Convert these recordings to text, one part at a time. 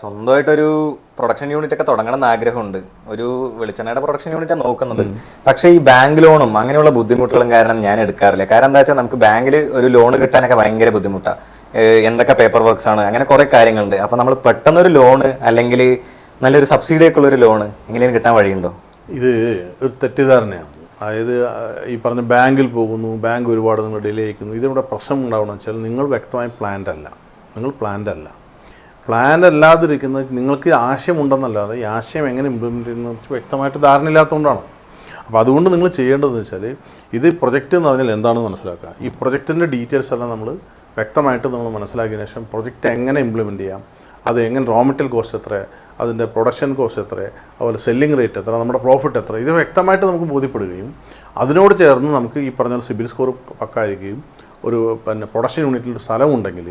സ്വന്തമായിട്ടൊരു production unit ഒക്കെ തുടങ്ങണം എന്ന് ആഗ്രഹമുണ്ട്. ഒരു വെളിച്ചെണ്ണയുടെ പ്രൊഡക്ഷൻ യൂണിറ്റ് നോക്കുന്നത്. പക്ഷേ ഈ ബാങ്ക് ലോണും അങ്ങനെയുള്ള ബുദ്ധിമുട്ടുകളും കാരണം ഞാൻ എടുക്കാറില്ല. കാരണം എന്താ വെച്ചാൽ നമുക്ക് ബാങ്കിൽ ഒരു ലോൺ കിട്ടാനൊക്കെ ഭയങ്കര ബുദ്ധിമുട്ടാണ്. എന്തൊക്കെ പേപ്പർ വർക്ക്സ് ആണ്, അങ്ങനെ കുറെ കാര്യങ്ങളുണ്ട്. അപ്പൊ നമ്മൾ പെട്ടെന്നൊരു ലോണ് അല്ലെങ്കിൽ നല്ലൊരു സബ്സിഡി ഒക്കെ ഉള്ളൊരു ലോണ് എങ്ങനെയും കിട്ടാൻ വഴിയുണ്ടോ? ഇത് ഒരു തെറ്റിദ്ധാരണയാണ്. അതായത് ഈ പറഞ്ഞ ബാങ്കിൽ പോകുന്നു, ബാങ്ക് ഒരുപാട് നിങ്ങൾ ഡിലേ അയക്കുന്നു. ഇതിവിടെ പ്രശ്നം ഉണ്ടാവണമെന്ന് വെച്ചാൽ നിങ്ങൾ വ്യക്തമായി പ്ലാൻഡ് അല്ല. പ്ലാൻഡ് അല്ലാതിരിക്കുന്നത് നിങ്ങൾക്ക് ആശയമുണ്ടെന്നല്ലാതെ ഈ ആശയം എങ്ങനെ ഇംപ്ലിമെൻറ്റ് ചെയ്യുന്നത് വ്യക്തമായിട്ട് ധാരണയില്ലാത്തതുകൊണ്ടാണ്. അപ്പോൾ അതുകൊണ്ട് നിങ്ങൾ ചെയ്യേണ്ടതെന്ന് വെച്ചാൽ ഇത് പ്രൊജക്റ്റ് എന്ന് പറഞ്ഞാൽ എന്താണെന്ന് മനസ്സിലാക്കുക. ഈ പ്രൊജക്റ്റിൻ്റെ ഡീറ്റെയിൽസ് എല്ലാം നമ്മൾ വ്യക്തമായിട്ട് നമ്മൾ മനസ്സിലാക്കിയതിനു ശേഷം പ്രൊജക്റ്റ് എങ്ങനെ ഇംപ്ലിമെൻറ്റ് ചെയ്യാം, അത് എങ്ങനെ റോ മെറ്റീരിയൽ കോസ്റ്റ് എത്ര, അതിൻ്റെ പ്രൊഡക്ഷൻ കോസ്റ്റ് എത്ര, അതുപോലെ സെല്ലിംഗ് റേറ്റ് എത്ര, നമ്മുടെ പ്രോഫിറ്റ് എത്ര, ഇത് വ്യക്തമായിട്ട് നമുക്ക് ബോധ്യപ്പെടുകയും അതിനോട് ചേർന്ന് നമുക്ക് ഈ പറഞ്ഞ സിബിൽ സ്കോർ പക്കായിരിക്കുകയും ഒരു പ്രൊഡക്ഷൻ യൂണിറ്റിൽ സ്ഥലമുണ്ടെങ്കിൽ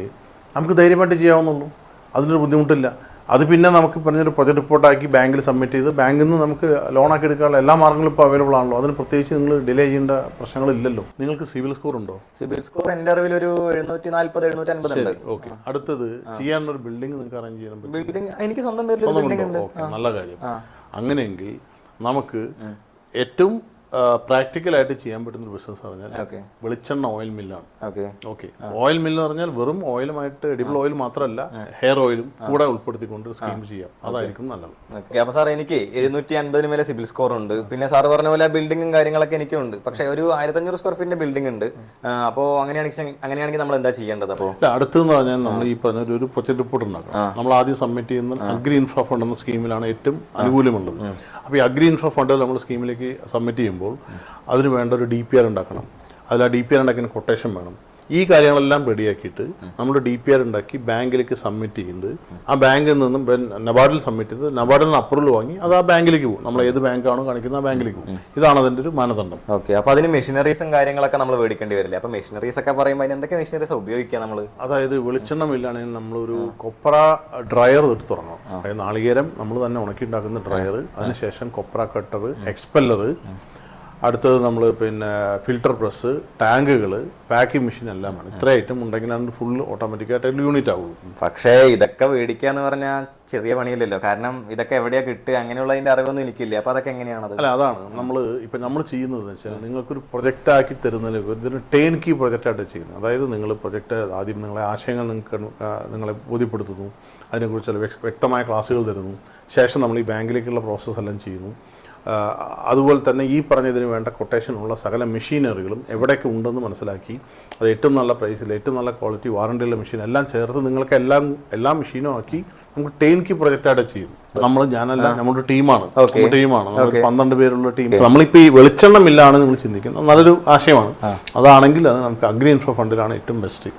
നമുക്ക് ധൈര്യമായിട്ട് ചെയ്യാവുന്നുള്ളൂ. അതിനൊരു ബുദ്ധിമുട്ടില്ല. അത് പിന്നെ നമുക്ക് പറഞ്ഞൊരു പ്രൊജക്ട് റിപ്പോർട്ടാക്കി ബാങ്കിൽ സബ്മിറ്റ് ചെയ്ത് ബാങ്കിൽ നിന്ന് നമുക്ക് ലോണാക്കി എടുക്കാനുള്ള എല്ലാ മാർഗ്ഗങ്ങളും ഇപ്പോൾ അവൈലബിൾ ആണല്ലോ. അതിന് പ്രത്യേകിച്ച് നിങ്ങൾ ഡിലേ ചെയ്യേണ്ട പ്രശ്നങ്ങളില്ലല്ലോ. നിങ്ങൾക്ക് സിവിൽ സ്കോർ ഉണ്ടോ? സിബിൽ സ്കോർ എൻ്റെ അറിവിൽ ഒരു 740-750 ഉണ്ട്. ഓക്കെ, അടുത്തത് ചെയ്യാനൊരു ബിൽഡിംഗ് നിങ്ങൾക്ക് അറേഞ്ച് ചെയ്യാൻ പറ്റും. ബിൽഡിംഗ് എനിക്ക് സ്വന്തം പേരിൽ ബിൽഡിംഗ് ഉണ്ട്. നല്ല കാര്യം. അങ്ങനെയെങ്കിൽ നമുക്ക് ഏറ്റവും പ്രാക്ടിക്കലായിട്ട് ചെയ്യാൻ പറ്റുന്ന ഒരു ബിസിനസ് പറഞ്ഞാൽ വെളിച്ചെണ്ണ ഓയിൽ മില്ലാണ്. ഓക്കെ, ഓയിൽ മില്ല് എന്ന് പറഞ്ഞാൽ വെറും ഓയിലുമായിട്ട് എഡിബിൾ ഓയിൽ മാത്രമല്ല ഹെയർ ഓയിലും കൂടെ ഉൾപ്പെടുത്തിക്കൊണ്ട് സ്കീം ചെയ്യാം. അതായിരിക്കും നല്ലത്. അപ്പൊ സാർ എനിക്ക് 750 മേലെ സിബിൽ സ്കോർ ഉണ്ട്. പിന്നെ സാർ പറഞ്ഞ പോലെ ബിൽഡിംഗും കാര്യങ്ങളൊക്കെ എനിക്കുണ്ട്. പക്ഷേ ഒരു 1500 സ്ക്വയർ ഫീറ്റിന്റെ ബിൽഡിംഗ് ഉണ്ട്. അപ്പോൾ അങ്ങനെയാണെങ്കിൽ നമ്മൾ എന്താ ചെയ്യേണ്ടത്? അപ്പോൾ അടുത്തെന്ന് പറഞ്ഞാൽ നമ്മൾ ഈ പറഞ്ഞ ഒരു പ്രൊജക്ട് റിപ്പോർട്ട് ഉണ്ടാക്കണം. നമ്മൾ ആദ്യം സബ്മിറ്റ് ചെയ്യുന്ന അഗ്രി ഇൻഫ്രാ ഫണ്ട് എന്ന സ്കീമിലാണ് ഏറ്റവും അനുകൂലമുള്ളത്. അപ്പോൾ ഈ അഗ്രി ഇൻഫ്രാ ഫണ്ട് നമ്മൾ സ്കീമിലേക്ക് സബ്മിറ്റ് ചെയ്യുമ്പോൾ അതിന് വേണ്ട ഒരു DPR ഉണ്ടാക്കണം. അതിൽ ആ DPR ഉണ്ടാക്കിയ കൊട്ടേഷൻ വേണം. ഈ കാര്യങ്ങളെല്ലാം റെഡിയാക്കിയിട്ട് നമ്മൾ DPR ഉണ്ടാക്കി ബാങ്കിലേക്ക് സബ്മിറ്റ് ചെയ്യുന്നത്, ആ ബാങ്കിൽ നിന്നും നബാർഡിൽ സബ്മിറ്റ് ചെയ്ത് നബാർഡിൽ നിന്ന് അപ്രൂവൽ വാങ്ങി അത് ആ ബാങ്കിലേക്ക് പോകും. നമ്മൾ ഏത് ബാങ്കാണോ കാണിക്കുന്നത് ആ ബാങ്കിലേക്ക് പോകും. ഇതാണ് അതിൻ്റെ ഒരു മാനദണ്ഡം. ഓക്കെ, അപ്പോൾ അതിന് മെഷീനറീസും കാര്യങ്ങളൊക്കെ നമ്മൾ മേടിക്കേണ്ടി വരില്ല. അപ്പോൾ മെഷീനറീസ് ഒക്കെ പറയുമ്പോൾ അതിന് എന്തൊക്കെ മെഷീനറീസ് ഉപയോഗിക്കുക നമ്മൾ? അതായത് വെളിച്ചെണ്ണ മില്ലാണെങ്കിൽ നമ്മളൊരു കൊപ്ര ഡ്രയർ എടുത്ത് തുടങ്ങണം. അതായത് നാളികേരം നമ്മൾ തന്നെ ഉണക്കി ഉണ്ടാക്കുന്ന ഡ്രയർ, അതിനുശേഷം കൊപ്ര കട്ടർ, എക്സ്പെല്ലർ, അടുത്തത് നമ്മൾ പിന്നെ ഫിൽട്ടർ പ്രസ്, ടാങ്കുകൾ, പാക്കിംഗ് മെഷീൻ എല്ലാം വേണം. ഇത്ര ഐറ്റം ഉണ്ടെങ്കിലാണ് ഫുൾ ഓട്ടോമാറ്റിക്കായിട്ട് യൂണിറ്റ് ആവുള്ളൂ. പക്ഷേ ഇതൊക്കെ മേടിക്കുക എന്ന് പറഞ്ഞാൽ ചെറിയ പണിയില്ലല്ലോ. കാരണം ഇതൊക്കെ എവിടെയാണ് കിട്ടുക, അങ്ങനെയുള്ളതിൻ്റെ അറിവൊന്നും എനിക്കില്ല. അപ്പോൾ അതൊക്കെ എങ്ങനെയാണത്? അല്ല, അതാണ് നമ്മൾ ചെയ്യുന്നത് വെച്ചാൽ നിങ്ങൾക്കൊരു പ്രൊജക്റ്റ് ആക്കി തരുന്നതിന് ഇതിന് ടേൺ കീ പ്രൊജക്റ്റായിട്ട് ചെയ്യുന്നത്. അതായത് നിങ്ങൾ പ്രൊജക്റ്റ് ആദ്യം നിങ്ങളെ ആശയങ്ങൾ നിങ്ങളെ ബോധ്യപ്പെടുത്തുന്നു, അതിനെക്കുറിച്ചുള്ള വ്യക്തമായ ക്ലാസ്സുകൾ തരുന്നു. ശേഷം നമ്മൾ ഈ ബാങ്കിലേക്കുള്ള പ്രോസസ്സ് എല്ലാം ചെയ്യുന്നു. അതുപോലെ തന്നെ ഈ പറഞ്ഞതിന് വേണ്ട കൊട്ടേഷനുള്ള സകല മെഷീനറികളും എവിടെയൊക്കെ ഉണ്ടെന്ന് മനസ്സിലാക്കി അത് ഏറ്റവും നല്ല പ്രൈസിൽ ഏറ്റവും നല്ല ക്വാളിറ്റി വാറണ്ടിയുള്ള മെഷീൻ എല്ലാം ചേർത്ത് നിങ്ങൾക്ക് എല്ലാ മെഷീനും ആക്കി നമുക്ക് ടേൺ കീ പ്രൊജക്റ്റായിട്ട് ചെയ്യുന്നു. ഞാനല്ല, നമ്മുടെ ടീമാണ്. 12 പേരുള്ള ടീം. നമ്മളിപ്പോൾ ഈ വെളിച്ചെണ്ണ മില്ലാണ് നിങ്ങൾ ചിന്തിക്കുന്നത്, നല്ലൊരു ആശയമാണ്. അതാണെങ്കിൽ അത് നമുക്ക് അഗ്രി ഇൻഫ്രാ ഫണ്ടിലാണ് ഏറ്റവും ബെസ്റ്റ്.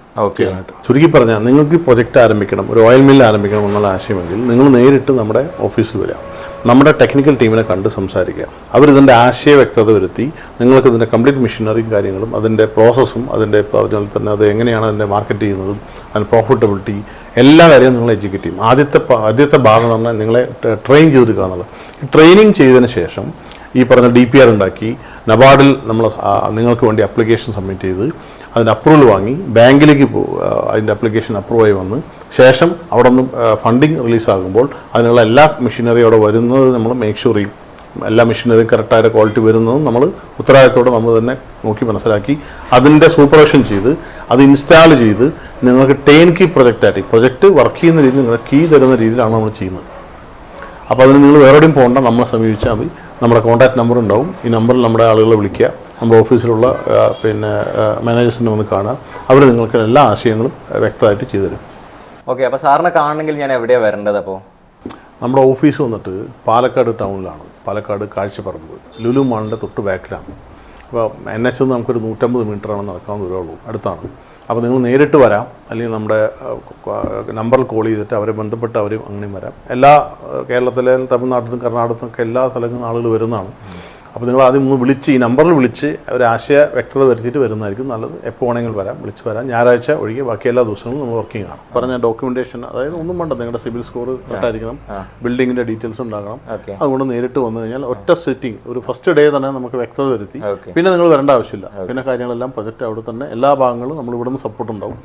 ചുരുക്കി പറഞ്ഞാൽ നിങ്ങൾക്ക് പ്രൊജക്റ്റ് ആരംഭിക്കണം, ഒരു ഓയിൽ മില്ല് ആരംഭിക്കണം എന്നുള്ള ആശയമെങ്കിൽ നിങ്ങൾ നേരിട്ട് നമ്മുടെ ഓഫീസിൽ വരാം. നമ്മുടെ ടെക്നിക്കൽ ടീമിനെ കണ്ട് സംസാരിക്കുക. അവരിതിൻ്റെ ആശയ വ്യക്തത വരുത്തി നിങ്ങൾക്ക് ഇതിൻ്റെ കംപ്ലീറ്റ് മെഷീനറിയും കാര്യങ്ങളും അതിൻ്റെ പ്രോസസ്സും അതിൻ്റെ പറഞ്ഞാൽ തന്നെ അത് എങ്ങനെയാണ് അതിൻ്റെ മാർക്കറ്റ് ചെയ്യുന്നതും അതിൻ്റെ പ്രോഫിറ്റബിലിറ്റി എല്ലാ കാര്യവും നിങ്ങൾ എഡ്യൂക്കേറ്റ് ചെയ്യും. ആദ്യത്തെ ഭാഗം എന്ന് പറഞ്ഞാൽ നിങ്ങളെ ട്രെയിൻ ചെയ്തെടുക്കുക എന്നുള്ളത്. ഈ ട്രെയിനിങ് ചെയ്തതിന് ശേഷം ഈ പറഞ്ഞ DPR ഉണ്ടാക്കി നബാർഡിൽ നമ്മൾ നിങ്ങൾക്ക് വേണ്ടി അപ്ലിക്കേഷൻ സബ്മിറ്റ് ചെയ്ത് അതിൻ്റെ അപ്രൂവൽ വാങ്ങി ബാങ്കിലേക്ക് അതിൻ്റെ അപ്ലിക്കേഷൻ അപ്രൂവ് ആയി വന്ന് ശേഷം അവിടെ നിന്ന് ഫണ്ടിങ് റിലീസാകുമ്പോൾ അതിനുള്ള എല്ലാ മെഷീനറിയും അവിടെ വരുന്നത് നമ്മൾ മേക്ക് ഷുവർ ചെയ്യും. എല്ലാ മെഷീനറിയും കറക്റ്റായ ക്വാളിറ്റി വരുന്നതും നമ്മൾ ഉത്തരവാദിത്തോടെ നമ്മൾ തന്നെ നോക്കി മനസ്സിലാക്കി അതിൻ്റെ സൂപ്പർവിഷൻ ചെയ്ത് അത് ഇൻസ്റ്റാൾ ചെയ്ത് നിങ്ങൾക്ക് ടേൺ കീ പ്രൊജക്റ്റായിട്ട് പ്രൊജക്റ്റ് വർക്ക് ചെയ്യുന്ന രീതിയിൽ നിങ്ങൾ കീ തരുന്ന രീതിയിലാണ് നമ്മൾ ചെയ്യുന്നത്. അപ്പോൾ അതിന് നിങ്ങൾ വേറെയും പോകേണ്ട, നമ്മളെ സമീപിച്ചാൽ മതി. നമ്മുടെ കോൺടാക്ട് നമ്പർ ഉണ്ടാവും. ഈ നമ്പറിൽ നമ്മുടെ ആളുകളെ വിളിക്കുക. നമ്മുടെ ഓഫീസിലുള്ള പിന്നെ മാനേജേഴ്സിനെ വന്ന് കാണുക. അവർ നിങ്ങൾക്ക് എല്ലാ ആശയങ്ങളും വ്യക്തമായിട്ട് ചെയ്തു തരും. ഓക്കെ, അപ്പോൾ സാറിനെ കാണണമെങ്കിൽ ഞാൻ എവിടെയാണ് വരേണ്ടത്? അപ്പോൾ നമ്മുടെ ഓഫീസ് വന്നിട്ട് പാലക്കാട് ടൗണിലാണ്. പാലക്കാട് കാഴ്ചപ്പറമ്പ് ലുലു മാളിൻ്റെ തൊട്ട് ബാക്കിലാണ്. അപ്പോൾ NH നമുക്കൊരു 150 മീറ്ററാണ് നടക്കാവുന്ന ദൂരമുള്ളൂ, അടുത്താണ്. അപ്പോൾ നിങ്ങൾ നേരിട്ട് വരാം, അല്ലെങ്കിൽ നമ്മുടെ നമ്പറിൽ കോൾ ചെയ്തിട്ട് അവരെ ബന്ധപ്പെട്ട് അവരും അങ്ങനെയും വരാം. എല്ലാ കേരളത്തിലെ തമിഴ്നാട്ടിലും കർണാടകത്തിലൊക്കെ എല്ലാ സ്ഥലങ്ങളിലും ആളുകൾ വരുന്നതാണ്. അപ്പോൾ നിങ്ങൾ ആദ്യം ഒന്ന് വിളിച്ച് ഈ നമ്പറിൽ വിളിച്ച് ഒരാശയ വ്യക്തത വരുത്തിയിട്ട് വരുന്നതായിരിക്കും നല്ലത്. എപ്പോൾ വേണമെങ്കിലും വരാം, വിളിച്ച് വരാം. ഞായറാഴ്ച ഒഴികെ ബാക്കി എല്ലാ ദിവസങ്ങളും നമ്മൾ വർക്കിംഗ് ആണ്. പറഞ്ഞ ഡോക്യുമെന്റേഷൻ, അതായത് ഒന്നും വേണ്ട, നിങ്ങളുടെ സിബിൽ സ്കോർ കറക്റ്റായിരിക്കണം, ബിൽഡിങ്ങിന്റെ ഡീറ്റെയിൽസ് ഉണ്ടാകണം. അതുകൊണ്ട് നേരിട്ട് വന്നു കഴിഞ്ഞാൽ ഒറ്റ സിറ്റിംഗ് ഒരു ഫസ്റ്റ് ഡേ തന്നെ നമുക്ക് വ്യക്തത വരുത്തി പിന്നെ നിങ്ങൾ വരേണ്ട ആവശ്യമില്ല. പിന്നെ കാര്യങ്ങളെല്ലാം പ്രൊജക്റ്റ് അവിടെ തന്നെ എല്ലാ ഭാഗങ്ങളും നമ്മൾ ഇവിടെ നിന്ന് സപ്പോർട്ട് ഉണ്ടാവും.